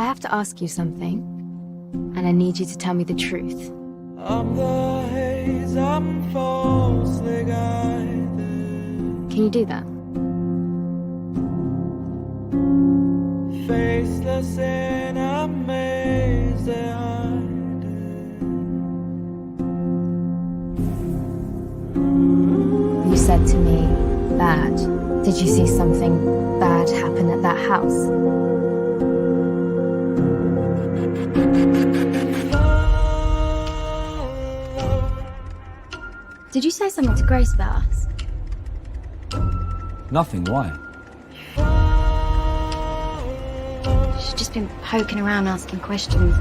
I have to ask you something, and I need you to tell me the truth. I'm the haze, I'm falsely guided. Can you do that? Faceless in a maze they hide. You said to me, bad. Did you see something bad happen at that house? Did you say something to Grace about us? Nothing, why? She's just been poking around asking questions.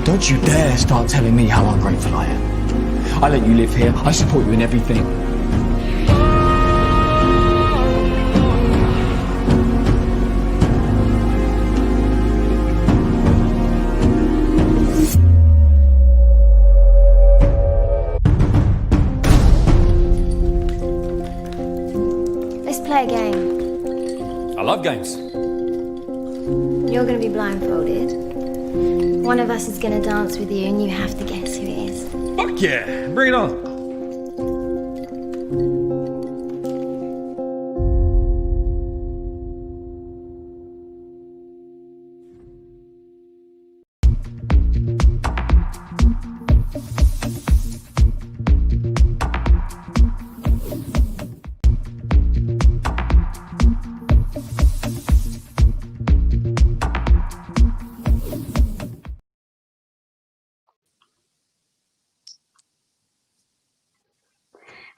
Don't you dare start telling me how ungrateful I am. I let you live here, I support you in everything. Let's play a game. I love games. You're gonna be blindfolded. One of us is gonna dance with you and you have to guess who it is. Fuck yeah, bring it on.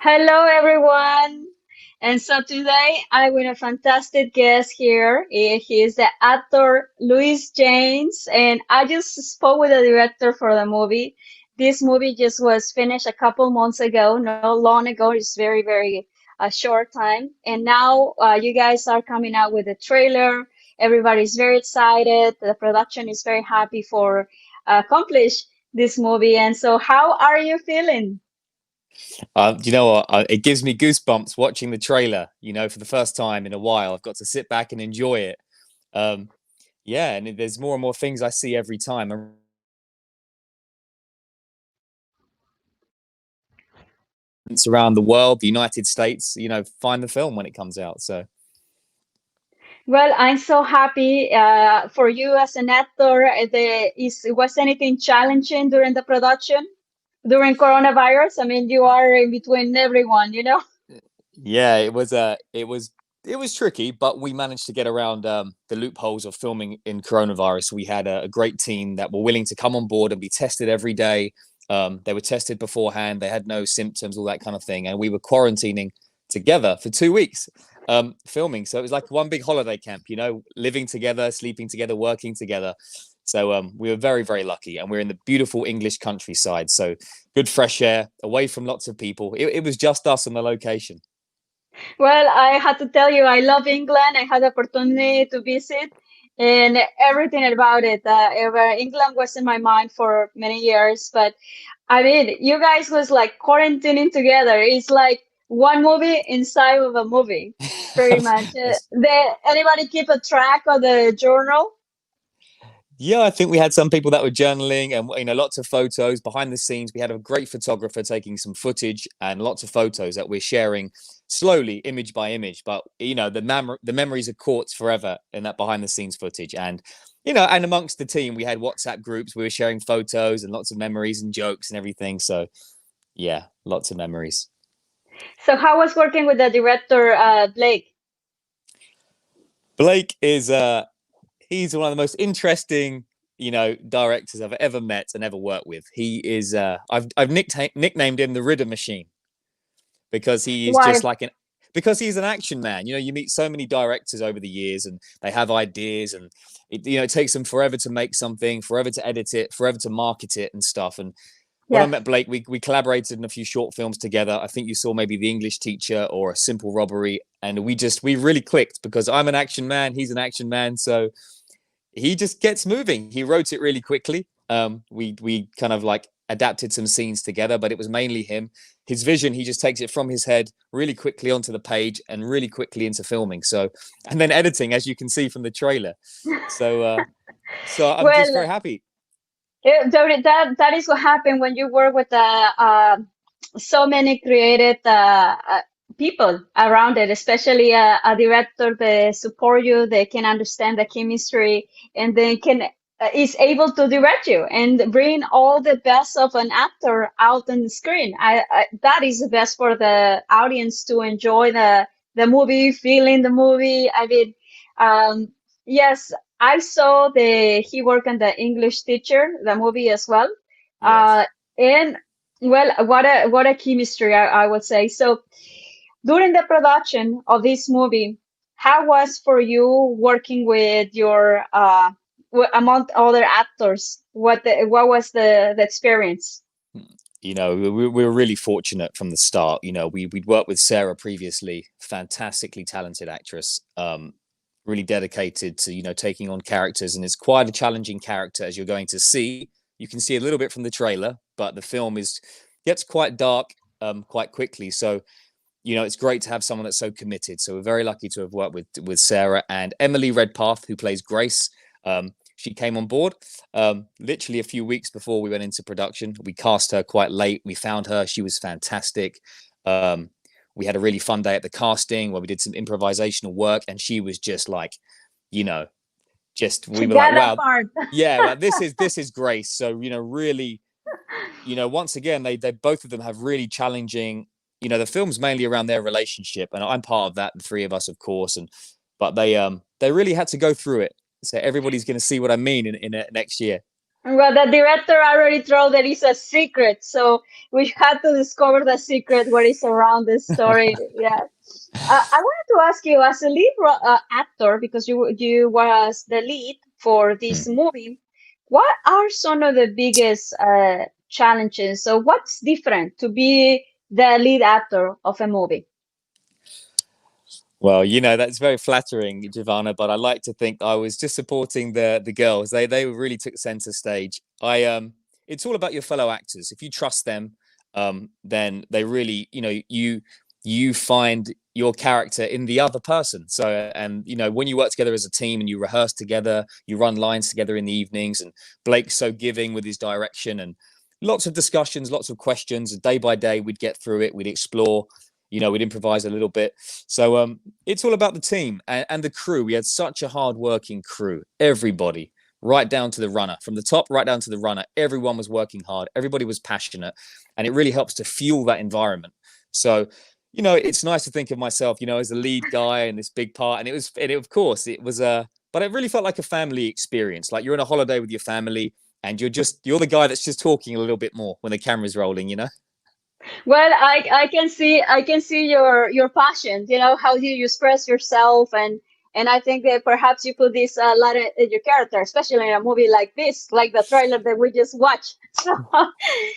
Hello, everyone. And so today I with a fantastic guest here. He is the actor Luis James, and I just spoke with the director for the movie. This movie just was finished a couple months ago, not long ago. It's very a short time. And now you guys are coming out with a trailer. Everybody's very excited. The production is very happy for accomplish this movie. And so, how are you feeling? You know what? It gives me goosebumps watching the trailer. You know, for the first time in a while, I've got to sit back and enjoy it. Um, yeah, and there's more and more things I see every time. It's around the world, the United States. You know, find the film when it comes out. So Well, I'm so happy for you as an actor. Was anything challenging during the production, during coronavirus? I mean, you are in between everyone, you know? yeah, it was tricky, but we managed to get around the loopholes of filming in coronavirus. We had a great team that were willing to come on board and be tested every day. They were tested beforehand. They had no symptoms, all that kind of thing. And we were quarantining together for 2 weeks, filming. So it was like one big holiday camp, you know, living together, sleeping together, working together. So we were very lucky, and we're in the beautiful English countryside. So good fresh air, away from lots of people. It was just us on the location. Well, I had to tell you, I love England. I had the opportunity to visit and everything about it. England was in my mind for many years, but I mean, you guys was like quarantining together. It's like one movie inside of a movie, pretty much. Anybody keep a track of the journal? Yeah, I think we had some people that were journaling, and you know, lots of photos behind the scenes. We had a great photographer taking some footage and lots of photos that we're sharing slowly, image by image. But you know, the memories are caught forever in that behind the scenes footage. And you know, and amongst the team, we had WhatsApp groups. We were sharing photos and lots of memories and jokes and everything. So yeah, lots of memories. So how was working with the director, Blake? Blake is he's one of the most interesting, you know, directors I've ever met and ever worked with. He is I've nicknamed him the Ridder Machine, because he is Why? just like an because he's an action man. You know, you meet so many directors over the years, and they have ideas, and you know, it takes them forever to make something, forever to edit it, forever to market it and stuff. And when I Yes. met Blake, we collaborated in a few short films together. I think you saw maybe The English Teacher or A Simple Robbery, and we really clicked because I'm an action man, he's an action man, so he just gets moving. He wrote it really quickly. We kind of like adapted some scenes together, but it was mainly him. His vision, he just takes it from his head really quickly onto the page and really quickly into filming. So, and then editing, as you can see from the trailer. So I'm just very Well, happy. that is what happened when you work with so many creative people around it, especially a director that support you, they can understand the chemistry, and they can is able to direct you and bring all the best of an actor out on the screen. That is the best for the audience to enjoy the movie, feeling the movie. I mean, um, yes, I saw the he worked on the English teacher, the movie as well. Yes. And well, what a chemistry, I would say. So during the production of this movie, how was for you working with your among other actors? What was the experience? You know, we were really fortunate from the start. You know, we'd worked with Sarah previously, fantastically talented actress, really dedicated to, you know, taking on characters. And it's quite a challenging character, as you're going to see. You can see a little bit from the trailer, but the film gets quite dark quite quickly. So, you know, it's great to have someone that's so committed. So we're very lucky to have worked with Sarah and Emily Redpath, who plays Grace. She came on board literally a few weeks before we went into production. We cast her quite late. We found her. She was fantastic. We had a really fun day at the casting where we did some improvisational work, and she was just like, you know, just we She were like, got that wow, part. yeah, well, this is Grace. So, you know, really, you know, once again, they both of them have really challenging. You know, the film's mainly around their relationship, and I'm part of that. The three of us, of course, but they really had to go through it. So everybody's going to see what I mean in next year. Well, the director already told that it's a secret, so we had to discover the secret what is around this story. Yeah. I wanted to ask you, as a lead actor, because you was the lead for this Hmm. movie, what are some of the biggest challenges? So, what's different to be the lead actor of a movie? Well, you know, that's very flattering, Giovanna, but I like to think I was just supporting the girls. They really took center stage. It's all about your fellow actors. If you trust them, then they really, you know, you find your character in the other person. So, and you know, when you work together as a team and you rehearse together, you run lines together in the evenings, and Blake's so giving with his direction, and lots of discussions, lots of questions. Day by day, we'd get through it, we'd explore, you know, we'd improvise a little bit. So it's all about the team and the crew. We had such a hard-working crew. Everybody, right down to the runner, from the top right down to the runner, everyone was working hard. Everybody was passionate, and it really helps to fuel that environment. So, you know, it's nice to think of myself, you know, as the lead guy in this big part, and of course, it was but it really felt like a family experience. Like you're on a holiday with your family, and you're the guy that's just talking a little bit more when the camera's rolling, you know. Well, I can see your passion. You know how you express yourself, and I think that perhaps you put this a lot in your character, especially in a movie like this, like the trailer that we just watched.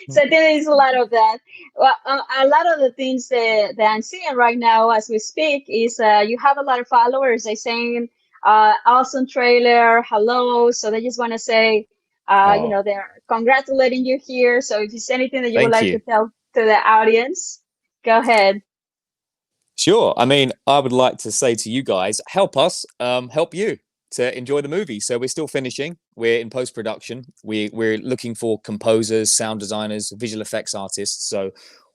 So there is a lot of that. Well, a lot of the things that I'm seeing right now as we speak is you have a lot of followers. They saying awesome trailer, hello. So they just want to say, Oh, they're congratulating you here. So if there's anything that you would thank like to you. tell to the audience, go ahead. Sure. I mean, I would like to say to you guys, help us, help you to enjoy the movie. So we're still finishing. We're in post production. We're looking for composers, sound designers, visual effects artists. So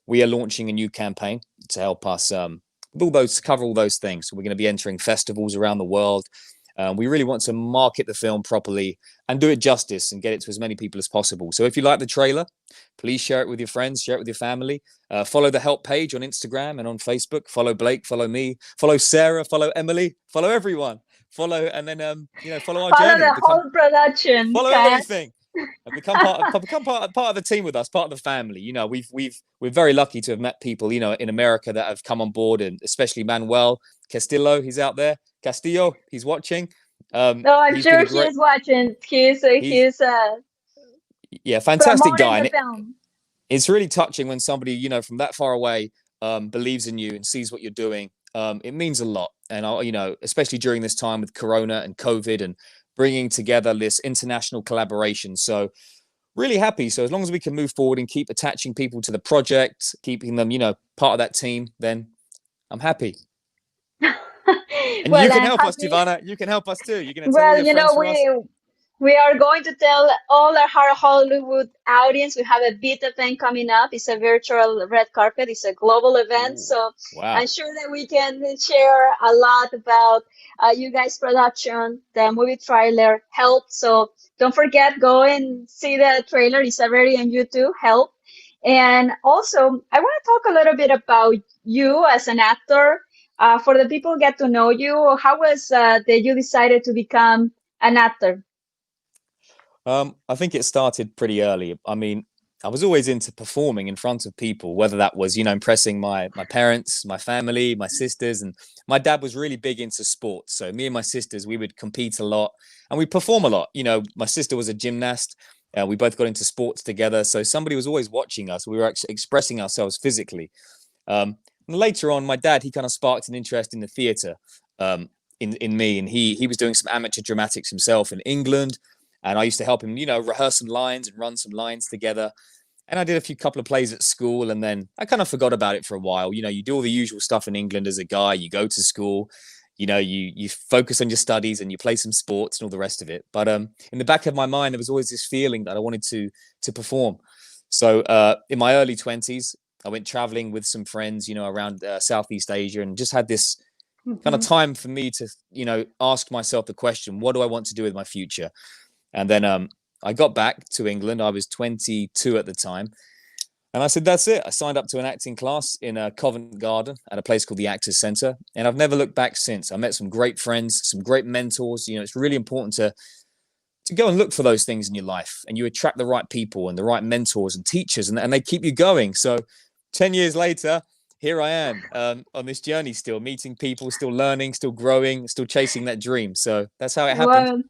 we are launching a new campaign to help us with all those cover all those things. So we're going to be entering festivals around the world. We really want to market the film properly and do it justice and get it to as many people as possible. So if you like the trailer, please share it with your friends, share it with your family. Follow the help page on Instagram and on Facebook. Follow Blake, follow me, follow Sarah, follow Emily, follow everyone. Follow and then follow our Follow journey. the whole production Follow cast. everything and become part of the team with us, part of the family. You know, we're very lucky to have met people, you know, in America that have come on board, and especially Manuel Castillo. He's out there. Castillo, he's watching. No, I'm He's been a sure he great. is watching. He's He's yeah, fantastic promoting guy, the and film. it's really touching when somebody, you know, from that far away believes in you and sees what you're doing. It means a lot, and you know, especially during this time with Corona and COVID and bringing together this international collaboration. So really happy. So as long as we can move forward and keep attaching people to the project, keeping them, part of that team, then I'm happy. And you Well, can I'm help us, happy. Giovanna. You can help us too. You're going to tell all Well, your friends from us. we are going to tell all our Hollywood audience we have a big event coming up. It's a virtual red carpet. It's a global event. Ooh, So I'm wow. sure that we can share a lot about you guys' production, the movie trailer, Help. So don't forget, go and see the trailer. It's already on YouTube, Help. And also, I want to talk a little bit about you as an actor. For the people who get to know you, how was that you decided to become an actor? I think it started pretty early. I mean, I was always into performing in front of people, whether that was, impressing my parents, my family, my sisters, and my dad was really big into sports. So me and my sisters, we would compete a lot and we perform a lot. My sister was a gymnast. We both got into sports together. So somebody was always watching us. We were actually expressing ourselves physically. And later on, my dad, he kind of sparked an interest in the theatre in me. And he was doing some amateur dramatics himself in England. And I used to help him, rehearse some lines and run some lines together. And I did a couple of plays at school, and then I kind of forgot about it for a while. You do all the usual stuff in England as a guy. You go to school, you focus on your studies and you play some sports and all the rest of it. But in the back of my mind, there was always this feeling that I wanted to perform. So in my early 20s, I went traveling with some friends, around Southeast Asia, and just had this kind of Mhm. time for me to, ask myself the question, what do I want to do with my future? And then I got back to England. I was 22 at the time. And I said, that's it. I signed up to an acting class in Covent Garden at a place called the Actors Centre. And I've never looked back since. I met some great friends, some great mentors. It's really important to go and look for those things in your life. And you attract the right people and the right mentors and teachers, and they keep you going. So 10 years later, here I am on this journey, still meeting people, still learning, still growing, still chasing that dream. So that's how it happened. Well,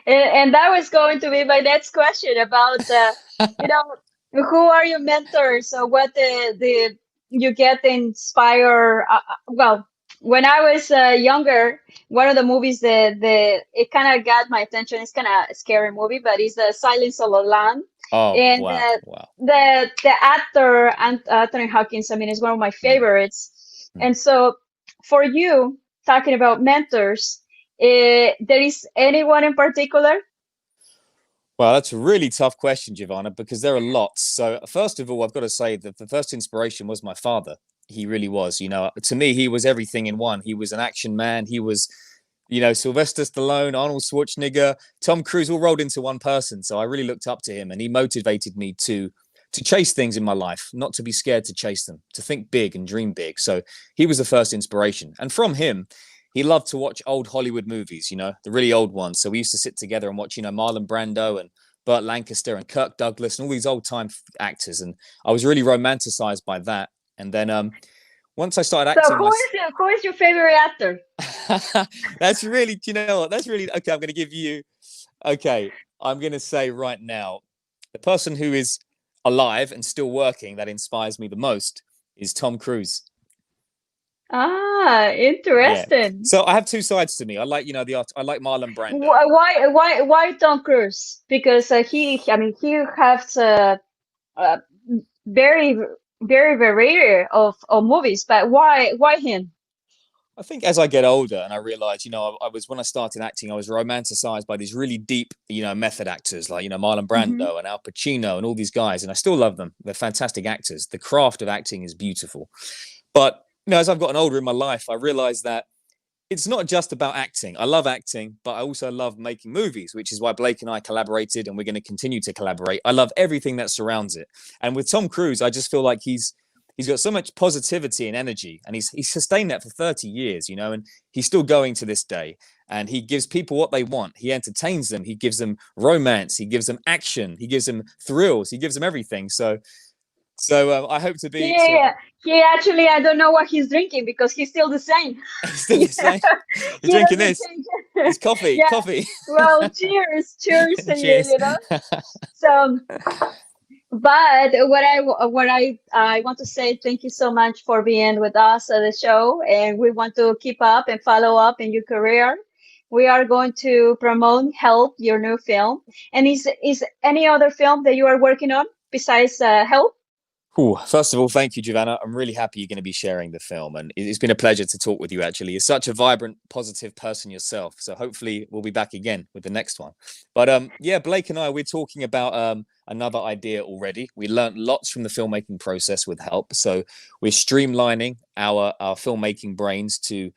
and that was going to be my next question about you know, who are your mentors or what the you get inspire. Well, when I was younger, one of the movies that it kind of got my attention. It's kind of a scary movie, but it's the Silence of the Lamb, Oh, and wow. Wow. the actor Anthony Hopkins. I mean, is one of my Mm, favorites. mm. And so, for you, talking about mentors. There is anyone in particular? Well, that's a really tough question, Giovanna, because there are lots. So, first of all, I've got to say that the first inspiration was my father. He really was. To me, he was everything in one. He was an action man. He was, Sylvester Stallone, Arnold Schwarzenegger, Tom Cruise, all rolled into one person. So I really looked up to him, and he motivated me to chase things in my life, not to be scared to chase them, to think big and dream big. So he was the first inspiration, and from him, he loved to watch old Hollywood movies, the really old ones. So we used to sit together and watch, Marlon Brando and Burt Lancaster and Kirk Douglas and all these old time actors. And I was really romanticized by that. And then once I started So acting, who is your favorite actor? that's really, that's really, okay, I'm going to give you, okay, I'm going to say right now, the person who is alive and still working that inspires me the most is Tom Cruise. Ah, Yeah. interesting. So I have two sides to me. I like, the art. I like Marlon Brando. Why Tom Cruise? Because I mean, he has a very very variety of movies, but why him? I think as I get older and I realize, I was, when I started acting, I was romanticized by these really deep, method actors like, Marlon Hmm. Brando and Al Pacino and all these guys. And I still love them. They're fantastic actors. The craft of acting is beautiful. But, as I've gotten older in my life, I realized that it's not just about acting. I love acting, but I also love making movies, which is why Blake and I collaborated, and we're going to continue to collaborate. I love everything that surrounds it. And with Tom Cruise, I just feel like he's got so much positivity and energy, and he's sustained that for 30 years, and he's still going to this day. And he gives people what they want. He entertains them. He gives them romance. He gives them action. He gives them thrills. He gives them everything. So I hope to be. So Yeah, he actually, I don't know what he's drinking because he's still the same. still the same. You're He drinking doesn't this. change. It's coffee. Yeah. Coffee. Well, cheers, cheers to you. Cheers. So, but what I want to say, thank you so much for being with us at the show, and we want to keep up and follow up in your career. we are going to promote Help, your new film. And is any other film that you are working on besides Help? Ooh, first of all, thank you, Giovanna. I'm really happy you're going to be sharing the film, and it's been a pleasure to talk with you. Actually, you're such a vibrant, positive person yourself. So hopefully, we'll be back again with the next one. But yeah, Blake and I, we're talking about another idea already. We learned lots from the filmmaking process with Help, so we're streamlining our filmmaking brains to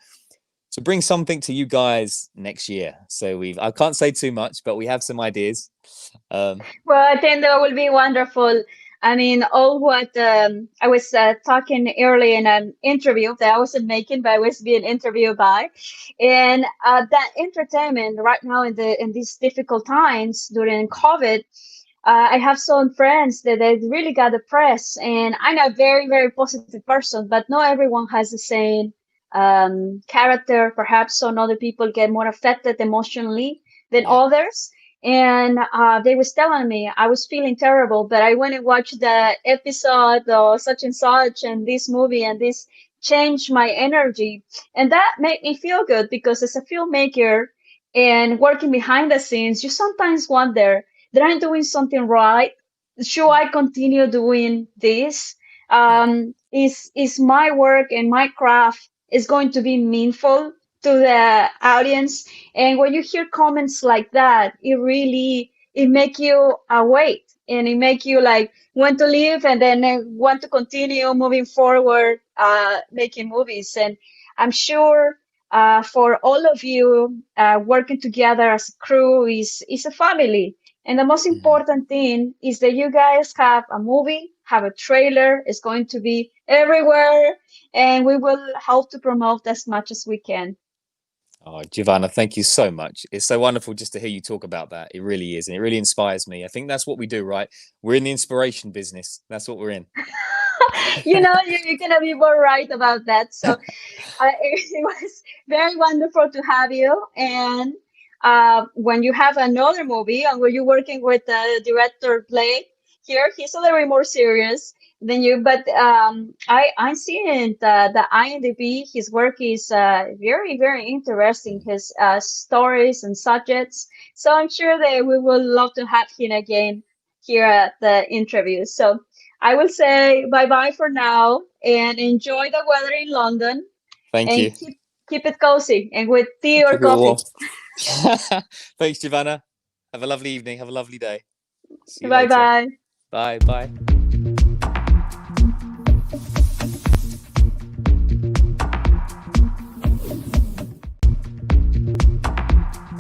bring something to you guys next year. So I can't say too much, but we have some ideas. Well, I think that will be wonderful. I mean, all what I was talking early in an interview that I wasn't making, but I was being interviewed by, and that entertainment right now in these difficult times during COVID, I have some friends that they really got depressed, and I'm a very, very positive person, but not everyone has the same character. Perhaps some other people get more affected emotionally than Yeah. others. And they was telling me I was feeling terrible, but I went and watched the episode of such and such and this movie, and this changed my energy. And that made me feel good because as a filmmaker and working behind the scenes, you sometimes wonder that I'm doing something right. Should I continue doing this? Yeah. Is my work and my craft is going to be meaningful to the audience? And when you hear comments like that, it make you awake, and it make you like want to live, and then want to continue moving forward, making movies. And I'm sure for all of you, working together as a crew is a family. And the most Mhm. important thing is that you guys have a movie, have a trailer. It's going to be everywhere, and we will help to promote as much as we can. Oh, Giovanna, thank you so much. It's so wonderful just to hear you talk about that. It really is. And it really inspires me. I think that's what we do, right? We're in the inspiration business. That's what we're in. You're gonna be more right about that. So it was very wonderful to have you. And when you have another movie and when you're working with director Blake here, he's a little bit more serious than you. But I'm seeing the IMDb. His work is very, very interesting. His stories and subjects. So I'm sure that we will love to have him again here at the interview. So I will say bye bye for now and enjoy the weather in London, Thank and you. keep it cozy and with tea or Keep it warm. coffee. Thanks, Giovanna. Have a lovely evening. Have a lovely day. See you Bye later. bye. Bye. Bye.